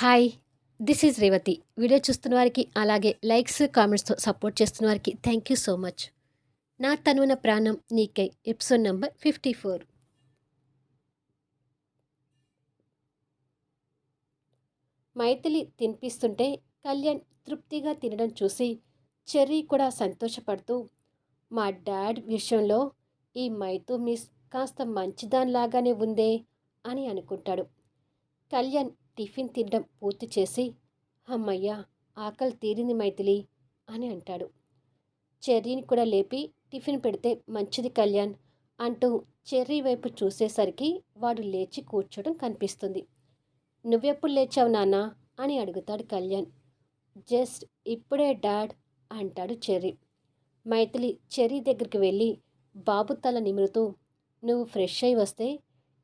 Hi! This is Revathi. Video చూస్తున్న వారికి, అలాగే లైక్స్, కామెంట్స్‌తో సపోర్ట్ చేస్తున్న వారికి థ్యాంక్ యూ సో మచ్. నా తనువున ప్రాణం నీకై ఎపిసోడ్ నంబర్ 54. మైథిలి తినిపిస్తుంటే కళ్యాణ్ తృప్తిగా తినడం చూసి చెర్రీ కూడా సంతోషపడుతూ, మా డాడ్ విషయంలో ఈ మైథు మిస్ కాస్త మంచిదానిలాగానే ఉందే అని అనుకుంటాడు. కళ్యాణ్ టిఫిన్ తినడం పూర్తి చేసి, హమ్మయ్య! ఆకలి తీరింది మైథిలి అని అంటాడు. చెర్రీని కూడా లేపి టిఫిన్ పెడితే మంచిది కళ్యాణ్ అంటూ చెర్రీ వైపు చూసేసరికి వాడు లేచి కూర్చోడం కనిపిస్తుంది. నువ్వెప్పుడు లేచావు నాన్నా అని అడుగుతాడు కళ్యాణ్. జస్ట్ ఇప్పుడే డాడ్ అంటాడు చెర్రీ. మైథిలి చెర్రీ దగ్గరికి వెళ్ళి బాబు తల నిమురుతూ, నువ్వు ఫ్రెష్ అయి వస్తే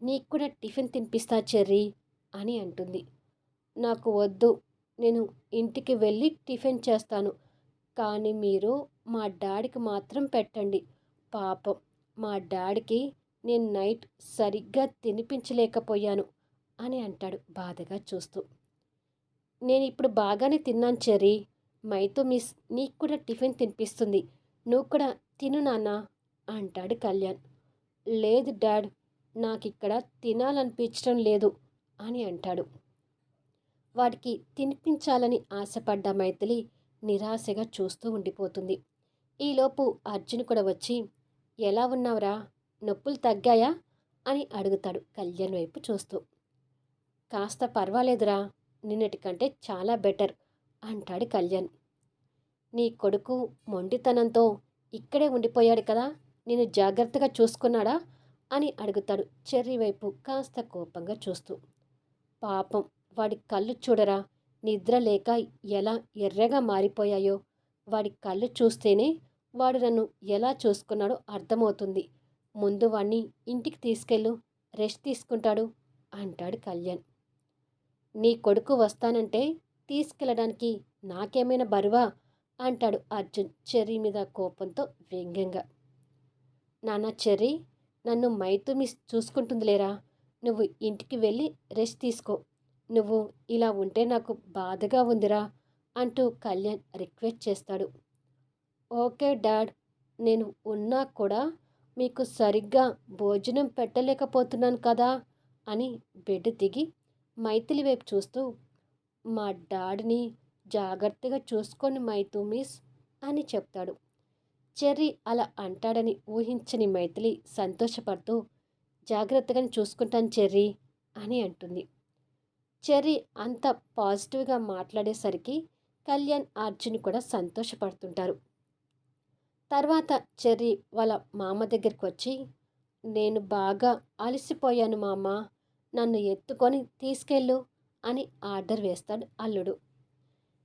నీకు కూడా టిఫిన్ తినిపిస్తా చెర్రీ అని అంటుంది. నాకు వద్దు, నేను ఇంటికి వెళ్ళి టిఫిన్ చేస్తాను, కానీ మీరు మా డాడీకి మాత్రం పెట్టండి. పాపం మా డాడీకి నేను నైట్ సరిగ్గా తినిపించలేకపోయాను అని అంటాడు బాధగా చూస్తూ. నేను ఇప్పుడు బాగానే తిన్నాను చెర్రీ. మైతో మిస్ నీకు కూడా టిఫిన్ తినిపిస్తుంది, నువ్వు కూడా తిను నాన్న అంటాడు కళ్యాణ్. లేదు డాడ్, నాకిక్కడ తినాలనిపించడం లేదు అని అంటాడు. వాడికి తినిపించాలని ఆశపడ్డ మైథిలి నిరాశగా చూస్తూ ఉండిపోతుంది. ఈలోపు అర్జున్ కూడా వచ్చి, ఎలా ఉన్నావురా, నొప్పులు తగ్గాయా అని అడుగుతాడు కళ్యాణ్ వైపు చూస్తూ. కాస్త పర్వాలేదురా, నిన్నటి కంటే చాలా బెటర్ అంటాడు కళ్యాణ్. నీ కొడుకు మొండితనంతో ఇక్కడే ఉండిపోయాడు కదా, నేను జాగ్రత్తగా చూసుకున్నాడా అని అడుగుతాడు చెర్రీ వైపు కాస్త కోపంగా చూస్తూ. పాపం వాడి కళ్ళు చూడరా, నిద్ర లేక ఎలా ఎర్రగా మారిపోయాయో. వాడి కళ్ళు చూస్తేనే వాడు నన్ను ఎలా చూసుకున్నాడో అర్థమవుతుంది. ముందు వాణ్ణి ఇంటికి తీసుకెళ్ళు, రెస్ట్ తీసుకుంటాడు అంటాడు కళ్యాణ్. నీ కొడుకు వస్తానంటే తీసుకెళ్ళడానికి నాకేమైనా బరువా అంటాడు అర్జున్ చెర్రీ మీద కోపంతో వ్యంగ్యంగా. నాన్న చెర్రీ, నన్ను మైతు మిస్ చూసుకుంటుందిలేరా, నువ్వు ఇంటికి వెళ్ళి రెస్ట్ తీసుకో. నువ్వు ఇలా ఉంటే నాకు బాధగా ఉందిరా అంటూ కళ్యాణ్ రిక్వెస్ట్ చేస్తాడు. ఓకే డాడ్, నేను ఉన్నా కూడా మీకు సరిగ్గా భోజనం పెట్టలేకపోతున్నాను కదా అని బెడ్ దిగి మైథిలి వైపు చూస్తూ, మా డాడ్ని జాగ్రత్తగా చూసుకోండి మైతు మిస్ అని చెప్తాడు. చెర్రీ అలా అంటాడని ఊహించని మైథిలి సంతోషపడుతూ, జాగ్రత్తగానే చూసుకుంటాను చెర్రీ అని అంటుంది. చెర్రీ అంత పాజిటివ్గా మాట్లాడేసరికి కళ్యాణ్, అర్జున్ కూడా సంతోషపడుతుంటారు. తర్వాత చెర్రీ వాళ్ళ మామ దగ్గరికి వచ్చి, నేను బాగా అలసిపోయాను మామ, నన్ను ఎత్తుకొని తీసుకెళ్ళు అని ఆర్డర్ వేస్తాడు అల్లుడు.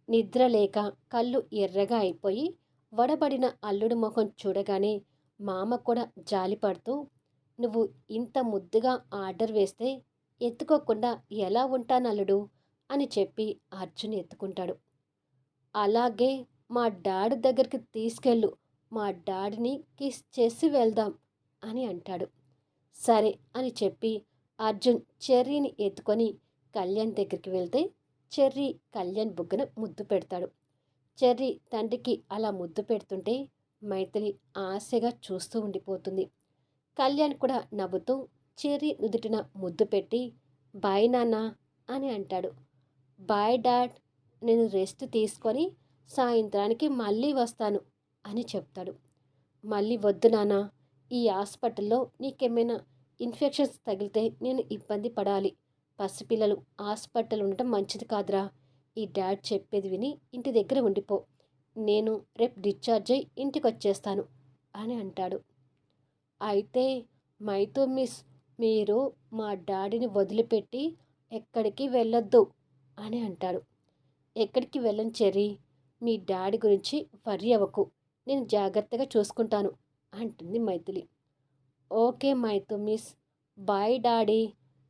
నిద్ర లేక కళ్ళు ఎర్రగా అయిపోయి వడబడిన అల్లుడు ముఖం చూడగానే మామ కూడా జాలిపడుతూ, నువ్వు ఇంత ముద్దుగా ఆర్డర్ వేస్తే ఎత్తుకోకుండా ఎలా ఉంటాను అల్లుడు అని చెప్పి అర్జున్ ఎత్తుకుంటాడు. అలాగే మా డాడ్ దగ్గరికి తీసుకెళ్ళు, మా డాడీని కిస్ చేసి వెళ్దాం అని అంటాడు. సరే అని చెప్పి అర్జున్ చెర్రీని ఎత్తుకొని కళ్యాణ్ దగ్గరికి వెళ్తే చెర్రీ కళ్యాణ్ బుగ్గన ముద్దు పెడతాడు. చెర్రీ తండ్రికి అలా ముద్దు పెడుతుంటే మైథిలి ఆశగా చూస్తూ ఉండిపోతుంది. కళ్యాణ్ కూడా నవ్వుతూ చెర్రీ నుదుటిన ముద్దు పెట్టి, బాయ్ నాన్న అని అంటాడు. బాయ్ డాడ్, నేను రెస్ట్ తీసుకొని సాయంత్రానికి మళ్ళీ వస్తాను అని చెప్తాడు. మళ్ళీ వద్దు నాన్న, ఈ హాస్పిటల్లో నీకేమైనా ఇన్ఫెక్షన్స్ తగిలితే నేను ఇబ్బంది పడాలి. పసిపిల్లలు హాస్పిటల్ ఉండటం మంచిది కాదురా. ఈ డాడ్ చెప్పేది విని ఇంటి దగ్గర ఉండిపో, నేను రేపు డిశ్చార్జ్ అయ్యి ఇంటికి వచ్చేస్తాను అని అంటాడు. అయితే మైతో మిస్, మీరు మా డాడీని వదిలిపెట్టి ఎక్కడికి వెళ్ళొద్దు అని అంటాడు. ఎక్కడికి వెళ్ళను చెర్రీ, మీ డాడీ గురించి వర్రీ అవ్వకు, నేను జాగ్రత్తగా చూసుకుంటాను అంటుంది మైథిలి. ఓకే మైతో మిస్, బాయ్ డాడీ,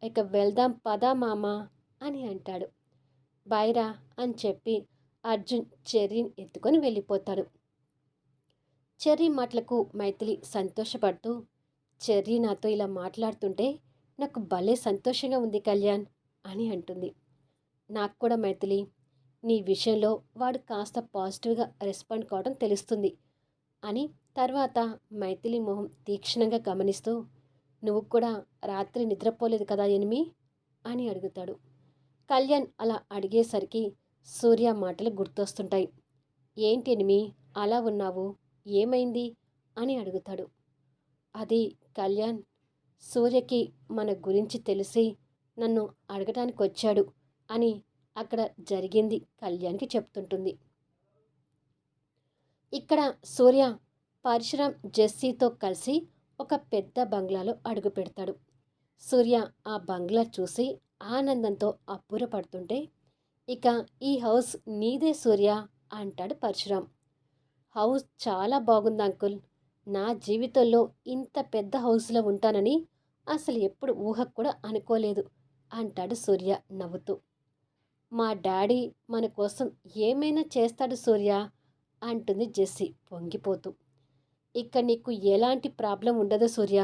ఇక వెళ్దాం పదా మామ అని అంటాడు. బాయ్ రా అని చెప్పి అర్జున్ చెర్రీని ఎత్తుకొని వెళ్ళిపోతాడు. చెర్రీ మాటలకు మైథిలి సంతోషపడుతూ, చెర్రీ నాతో ఇలా మాట్లాడుతుంటే నాకు భలే సంతోషంగా ఉంది కళ్యాణ్ అని అంటుంది. నాకు కూడా మైథిలి నీ విషయంలో వాడు కాస్త పాజిటివ్గా రెస్పాండ్ కావడం తెలుస్తుంది అని తర్వాత మైథిలి మొహం తీక్షణంగా గమనిస్తూ నువ్వు కూడా రాత్రి నిద్రపోలేదు కదా ఎనిమి అని అడుగుతాడు. కళ్యాణ్ అలా అడిగేసరికి సూర్య మాటలు గుర్తొస్తుంటాయి. ఏంటి ఎనిమి అలా ఉన్నావు, ఏమైంది అని అడుగుతాడు. అది కళ్యాణ్, సూర్యకి మన గురించి తెలిసి నన్ను అడగటానికి వచ్చాడు అని అక్కడ జరిగింది కళ్యాణ్కి చెప్తుంటుంది. ఇక్కడ సూర్య పరశురాం జెస్సీతో కలిసి ఒక పెద్ద బంగ్లాలో అడుగు పెడతాడు. సూర్య ఆ బంగ్లా చూసి ఆనందంతో అబ్బురపడుతుంటే ఇక ఈ హౌస్ నీదే సూర్య అంటాడు పరశురాం. హౌస్ చాలా బాగుంది అంకుల్. నా జీవితంలో ఇంత పెద్ద హౌస్లో ఉంటానని అసలు ఎప్పుడు ఊహకు కూడా అనుకోలేదు అంటాడు సూర్య నవ్వుతూ. మా డాడీ మన కోసం ఏమైనా చేస్తాడు సూర్య అంటుంది జెస్సీ పొంగిపోతూ. ఇక్కడ నీకు ఎలాంటి ప్రాబ్లం ఉండదు సూర్య.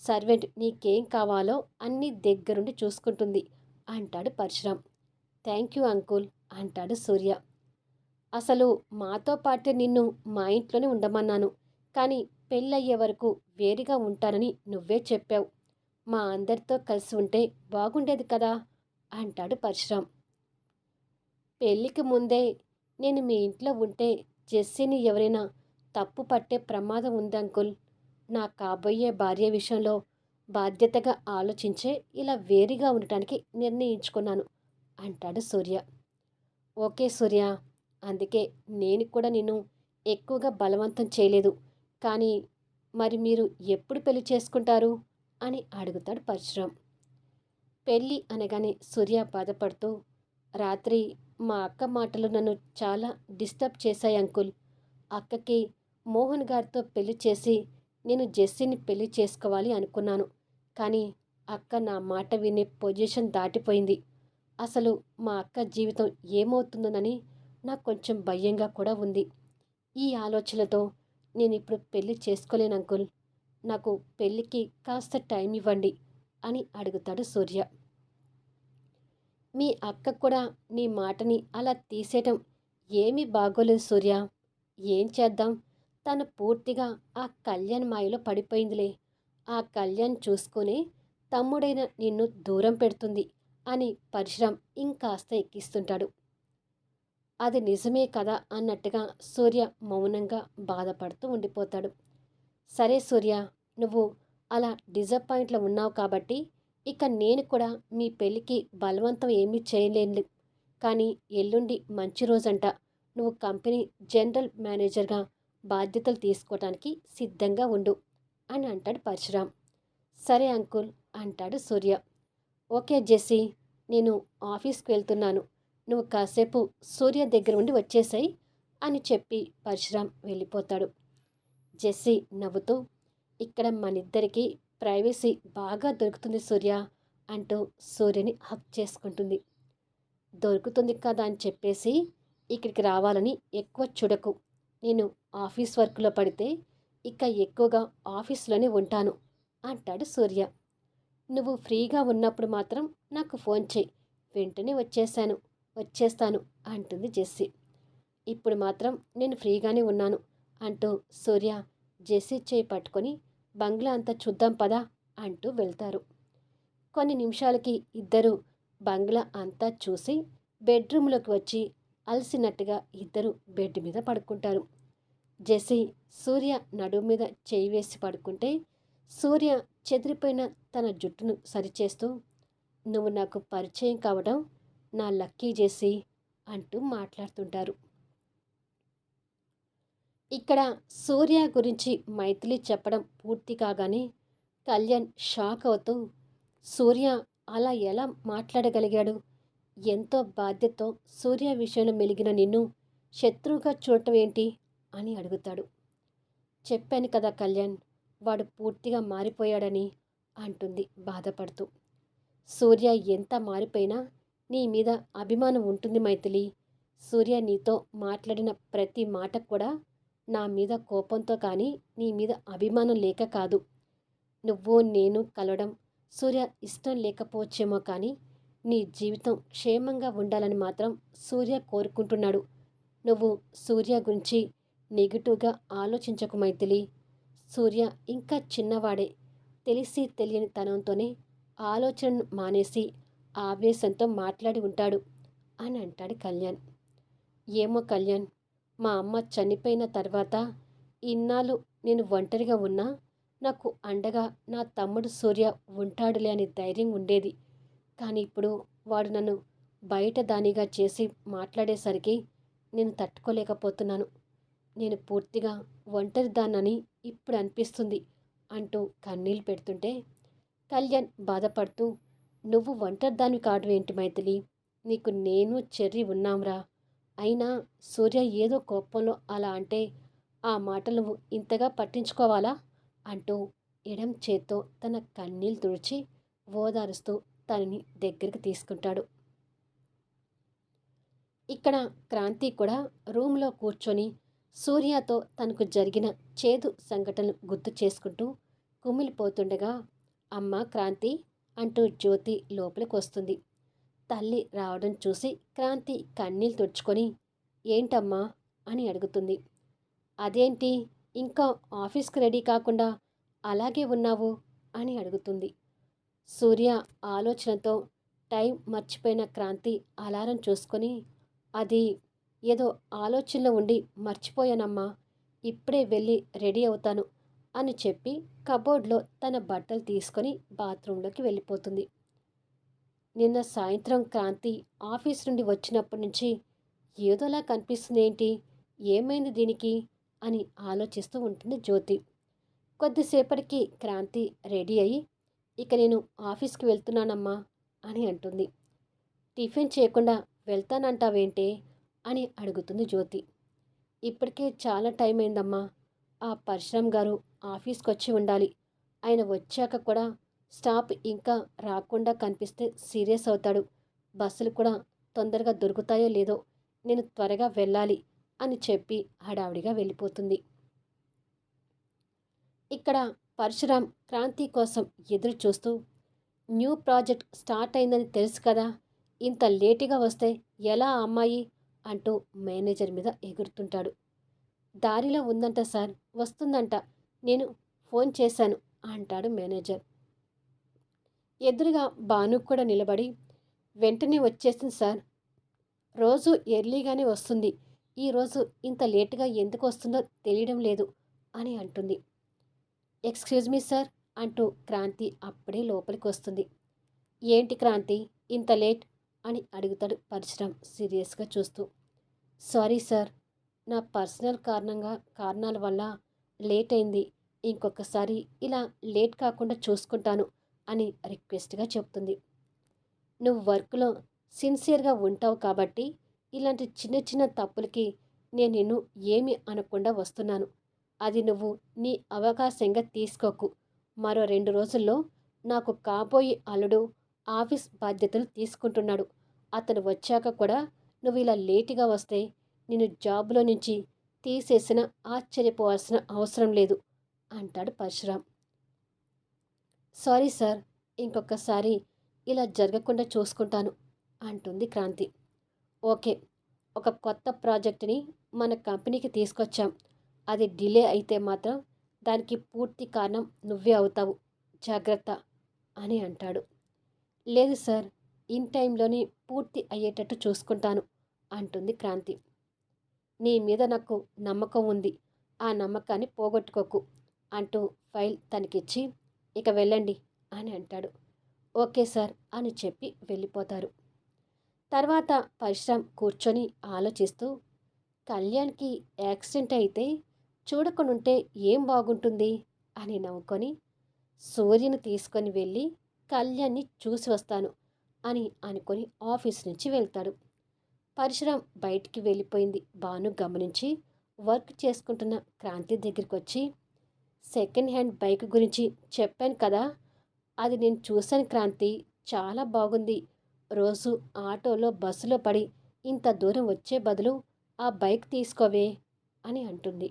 సర్వెంట్ నీకేం కావాలో అన్నీ దగ్గరుండి చూసుకుంటుంది అంటాడు పరశురాం. థ్యాంక్ యూ అంకుల్ అంటాడు సూర్య. అసలు మాతో పాటే నిన్ను మా ఇంట్లోనే ఉండమన్నాను, కానీ పెళ్ళయ్యే వరకు వేరుగా ఉంటానని నువ్వే చెప్పావు. మా అందరితో కలిసి ఉంటే బాగుండేది కదా అంటాడు పరశురాం. పెళ్ళికి ముందే నేను మీ ఇంట్లో ఉంటే జెస్సీని ఎవరైనా తప్పు పట్టే ప్రమాదం ఉంది అంకుల్. నా కాబోయే భార్య విషయంలో బాధ్యతగా ఆలోచించే ఇలా వేరుగా ఉండటానికి నిర్ణయించుకున్నాను అంటాడు సూర్య. ఓకే సూర్య, అందుకే నేను కూడా నిన్ను ఎక్కువగా బలవంతం చేయలేదు. కానీ మరి మీరు ఎప్పుడు పెళ్లి చేసుకుంటారు అని అడుగుతాడు పరశురాం. పెళ్ళి అనగానే సూర్య బాధపడుతూ రాత్రి మా అక్క మాటలు నన్ను చాలా డిస్టర్బ్ చేశాయి అంకుల్. అక్కకి మోహన్ గారితో పెళ్లి చేసి నేను జెస్సీని పెళ్లి చేసుకోవాలి అనుకున్నాను. కానీ అక్క నా మాట వినే పొజిషన్ దాటిపోయింది. అసలు మా అక్క జీవితం ఏమవుతుందోనని నాకు కొంచెం భయంగా కూడా ఉంది. ఈ ఆలోచనలతో నేను ఇప్పుడు పెళ్లి చేసుకోలేను అంకుల్. నాకు పెళ్ళికి కాస్త టైం ఇవ్వండి అని అడుగుతాడు సూర్య. మీ అక్క కూడా నీ మాటని అలా తీసేయటం ఏమీ బాగోలేదు సూర్య. ఏం చేద్దాం, తను పూర్తిగా ఆ కళ్యాణ్ మాయలో పడిపోయిందిలే. ఆ కళ్యాణ్ చూసుకునే తమ్ముడైన నిన్ను దూరం పెడుతుంది అని పరశురాం ఇంకాస్త ఎక్కిస్తుంటాడు. అది నిజమే కదా అన్నట్టుగా సూర్య మౌనంగా బాధపడుతూ ఉండిపోతాడు. సరే సూర్య, నువ్వు అలా డిసప్పాయింట్లో ఉన్నావు కాబట్టి ఇక నేను కూడా మీ పెళ్ళికి బలవంతం ఏమీ చేయలేను. కానీ ఎల్లుండి మంచి రోజంట. నువ్వు కంపెనీ జనరల్ మేనేజర్గా బాధ్యతలు తీసుకోవటానికి సిద్ధంగా ఉండు అని అంటాడు పరశురాం. సరే అంకుల్ అంటాడు సూర్య. ఓకే జెస్సీ, నేను ఆఫీస్కి వెళ్తున్నాను. నువ్వు కాసేపు సూర్య దగ్గర ఉండి వచ్చేసాయి అని చెప్పి పరశురాం వెళ్ళిపోతాడు. జెస్సీ నవ్వుతూ ఇక్కడ మనిద్దరికీ ప్రైవసీ బాగా దొరుకుతుంది సూర్య అంటూ సూర్యని హక్ చేసుకుంటుంది. దొరుకుతుంది కదా అని చెప్పేసి ఇక్కడికి రావాలని ఎక్కువ చూడకు. నేను ఆఫీస్ వర్క్లో పడితే ఇక ఎక్కువగా ఆఫీస్లోనే ఉంటాను అంటాడు సూర్య. నువ్వు ఫ్రీగా ఉన్నప్పుడు మాత్రం నాకు ఫోన్ చేయి, వెంటనే వచ్చేస్తాను అంటుంది జెస్సీ. ఇప్పుడు మాత్రం నేను ఫ్రీగానే ఉన్నాను అంటూ సూర్య జెస్సీ చేయి పట్టుకొని బంగ్లా అంతా చూద్దాం పదా అంటూ వెళ్తారు. కొన్ని నిమిషాలకి ఇద్దరు బంగ్లా అంతా చూసి బెడ్రూమ్లోకి వచ్చి అలసినట్టుగా ఇద్దరు బెడ్ మీద పడుకుంటారు. జెస్సీ సూర్య నడుము మీద చేయి వేసి పడుకుంటే సూర్య చెదిరిపోయిన తన జుట్టును సరిచేస్తూ నువ్వు నాకు పరిచయం కావడం నా లక్కీ జెస్సీ అంటూ మాట్లాడుతుంటారు. ఇక్కడ సూర్య గురించి మైథిలి చెప్పడం పూర్తి కాగానే కళ్యాణ్ షాక్ అవుతూ సూర్య అలా ఎలా మాట్లాడగలిగాడు? ఎంతో బాధ్యతతో సూర్య విషయంలో మెలిగిన నిన్ను శత్రువుగా చూడటం ఏంటి అని అడుగుతాడు. చెప్పాను కదా కళ్యాణ్, వాడు పూర్తిగా మారిపోయాడని అంటుంది బాధపడుతూ. సూర్య ఎంత మారిపోయినా నీ మీద అభిమానం ఉంటుంది మైథిలి. సూర్య నీతో మాట్లాడిన ప్రతి మాట కూడా నా మీద కోపంతో కానీ నీ మీద అభిమానం లేక కాదు. నువ్వు నేను కలవడం సూర్య ఇష్టం లేకపోవచ్చేమో కానీ నీ జీవితం క్షేమంగా ఉండాలని మాత్రం సూర్య కోరుకుంటున్నాడు. నువ్వు సూర్య గురించి నెగిటివ్‌గా ఆలోచించకు మైథిలి. సూర్య ఇంకా చిన్నవాడే. తెలిసి తెలియని తనంతోనే ఆలోచనను మానేసి ఆవేశంతో మాట్లాడి ఉంటాడు అని అంటాడు కళ్యాణ్. ఏమో కళ్యాణ్, మా అమ్మ చనిపోయిన తర్వాత ఇన్నాళ్ళు నేను ఒంటరిగా ఉన్నా నాకు అండగా నా తమ్ముడు సూర్య ఉంటాడులే అని ధైర్యం ఉండేది. కానీ ఇప్పుడు వాడు నన్ను బయట దానిగా చేసి మాట్లాడేసరికి నేను తట్టుకోలేకపోతున్నాను. నేను పూర్తిగా ఒంటరిదాన్నని ఇప్పుడు అనిపిస్తుంది అంటూ కన్నీళ్ళు పెడుతుంటే కళ్యాణ్ బాధపడుతూ, నువ్వు ఒంటరిదానివి కావడం మైథిలి, నీకు నేను చెర్రీ ఉన్నాంరా. అయినా సూర్య ఏదో కోపంలో అలా అంటే ఆ మాటలు నువ్వు ఇంతగా పట్టించుకోవాలా అంటూ ఎడం చేత్తో తన కన్నీళ్ళు తుడిచి ఓదారుస్తూ తనని దగ్గరికి తీసుకుంటాడు. ఇక్కడ క్రాంతి కూడా రూమ్లో కూర్చొని సూర్యతో తనకు జరిగిన చేదు సంఘటనలు గుర్తు చేసుకుంటూ కుమిలిపోతుండగా, అమ్మ క్రాంతి అంటూ జ్యోతి లోపలికి వస్తుంది. తల్లి రావడం చూసి క్రాంతి కన్నీళ్ళు తుడుచుకొని, ఏంటమ్మా అని అడుగుతుంది. అదేంటి, ఇంకా ఆఫీస్కి రెడీ కాకుండా అలాగే ఉన్నావు అని అడుగుతుంది. సూర్య ఆలోచనతో టైం మర్చిపోయిన క్రాంతి అలారం చూసుకొని, అది ఏదో ఆలోచనలో ఉండి మర్చిపోయానమ్మా, ఇప్పుడే వెళ్ళి రెడీ అవుతాను అని చెప్పి కబోర్డ్లో తన బట్టలు తీసుకొని బాత్రూంలోకి వెళ్ళిపోతుంది. నిన్న సాయంత్రం క్రాంతి ఆఫీస్ నుండి వచ్చినప్పటి నుంచి ఏదోలా కనిపిస్తుంది ఏంటి, ఏమైంది దీనికి అని ఆలోచిస్తూ ఉంటుంది జ్యోతి. కొద్దిసేపటికి క్రాంతి రెడీ అయ్యి, ఇక నేను ఆఫీస్కి వెళ్తున్నానమ్మా అని అంటుంది. టిఫిన్ చేయకుండా వెళ్తానంటావేంటే అని అడుగుతుంది జ్యోతి. ఇప్పటికే చాలా టైం అయిందమ్మా, ఆ పరశురామ్ గారు ఆఫీస్కి వచ్చి ఉండాలి. ఆయన వచ్చాక కూడా స్టాప్ ఇంకా రాకుండా కనిపిస్తే సీరియస్ అవుతాడు. బస్సులు కూడా తొందరగా దొరుకుతాయో లేదో, నేను త్వరగా వెళ్ళాలి అని చెప్పి హడావిడిగా వెళ్ళిపోతుంది. ఇక్కడ పరశురామ్ క్రాంతి కోసం ఎదురు చూస్తూ, న్యూ ప్రాజెక్ట్ స్టార్ట్ అయిందని తెలుసు కదా, ఇంత లేటుగా వస్తే ఎలా అమ్మాయి అంటూ మేనేజర్ మీద ఎగురుతుంటాడు. దారిలో ఉందంట సార్, వస్తుందంట, నేను ఫోన్ చేశాను అంటాడు మేనేజర్. ఎదురుగా భాను కూడా నిలబడి, వెంటనే వచ్చేసింది సార్, రోజు ఎర్లీగానే వస్తుంది, ఈరోజు ఇంత లేటుగా ఎందుకు వస్తుందో తెలియడం లేదు అని అంటుంది. ఎక్స్క్యూజ్ మీ సార్ అంటూ క్రాంతి అప్పుడే లోపలికి వస్తుంది. ఏంటి క్రాంతి ఇంత లేట్ అని అడుగుతాడు పరశురామ్ సీరియస్గా చూస్తూ. సారీ సార్, నా పర్సనల్ కారణాల వల్ల లేట్ అయింది. ఇంకొకసారి ఇలా లేట్ కాకుండా చూసుకుంటాను అని రిక్వెస్ట్గా చెప్తుంది. నువ్వు వర్క్లో సిన్సియర్గా ఉంటావు కాబట్టి ఇలాంటి చిన్న చిన్న తప్పులకి నేను నిన్ను ఏమీ అనకుండా వస్తున్నాను. అది నువ్వు నీ అవకాశంగా తీసుకోకు. మరో 2 రోజుల్లో నాకు కాబోయే అల్లుడు ఆఫీస్ బాధ్యతలు తీసుకుంటున్నాడు. అతను వచ్చాక కూడా నువ్వు ఇలా లేటుగా వస్తే నిన్ను జాబ్లో నుంచి తీసేసిన ఆశ్చర్యపోవాల్సిన అవసరం లేదు అంటాడు పరశురామ్. సారీ సార్, ఇంకొకసారి ఇలా జరగకుండా చూసుకుంటాను అంటుంది క్రాంతి. ఓకే, ఒక కొత్త ప్రాజెక్టుని మన కంపెనీకి తీసుకొచ్చాం. అది డిలే అయితే మాత్రం దానికి పూర్తి కారణం నువ్వే అవుతావు, జాగ్రత్త అని అంటాడు. లేదు సార్, ఇన్ టైంలోనే పూర్తి అయ్యేటట్టు చూసుకుంటాను అంటుంది క్రాంతి. నీ మీద నాకు నమ్మకం ఉంది, ఆ నమ్మకాన్ని పోగొట్టుకోకు అంటూ ఫైల్ తనకిచ్చి, ఇక వెళ్ళండి అని అంటాడు. ఓకే సార్ అని చెప్పి వెళ్ళిపోతారు. తర్వాత పరశురామ్ కూర్చొని ఆలోచిస్తూ, కళ్యాణ్కి యాక్సిడెంట్ అయితే చూడకుండుంటే ఏం బాగుంటుంది అని నవ్వుకొని, సూర్యని తీసుకొని వెళ్ళి కళ్యాణ్ని చూసి వస్తాను అని అనుకొని ఆఫీస్ నుంచి వెళ్తాడు. పరశురామ్ బయటికి వెళ్ళిపోయింది భాను గమనించి వర్క్ చేసుకుంటున్న క్రాంతి దగ్గరికి వచ్చి, సెకండ్ హ్యాండ్ బైక్ గురించి చెప్పాను కదా, అది నేను చూశాను క్రాంతి, చాలా బాగుంది. రోజు ఆటోలో బస్సులో పడి ఇంత దూరం వచ్చే బదులు ఆ బైక్ తీసుకోవే అని అంటుంది.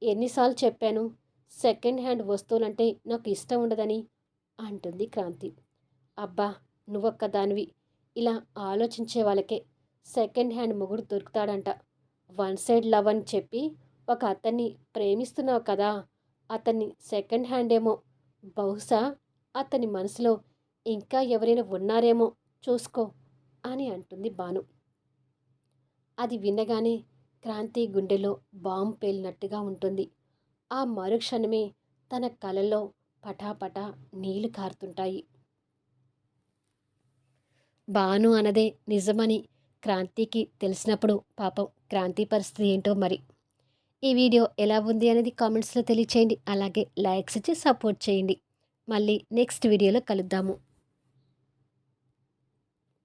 ఎన్నిసార్లు చెప్పాను, సెకండ్ హ్యాండ్ వస్తువులంటే నాకు ఇష్టం ఉండదని అంటుంది క్రాంతి. అబ్బా, నువ్వొక్కదానివి. ఇలా ఆలోచించే వాళ్ళకే సెకండ్ హ్యాండ్ మొగుడు దొరుకుతాడంట. వన్ సైడ్ లవ్ అని చెప్పి ఒక అతన్ని ప్రేమిస్తున్నావు కదా! అతన్ని సెకండ్ హ్యాండ్ ఏమో. బహుశా అతని మనసులో ఇంకా ఎవరైనా ఉన్నారేమో చూసుకో అని అంటుంది భాను. అది వినగానే క్రాంతి గుండెలో బాంబు పేలినట్టుగా ఉంటుంది. ఆ మరుక్షణమే తన కలలో పటాపటా నీళ్లు కారుతుంటాయి. భాను అనదే నిజమని క్రాంతికి తెలిసినప్పుడు పాపం క్రాంతి పరిస్థితి ఏంటో మరి. ఈ వీడియో ఎలా ఉంది అనేది కామెంట్స్లో తెలియచేయండి. అలాగే లైక్స్ ఇచ్చి సపోర్ట్ చేయండి. మళ్ళీ నెక్స్ట్ వీడియోలో కలుద్దాము.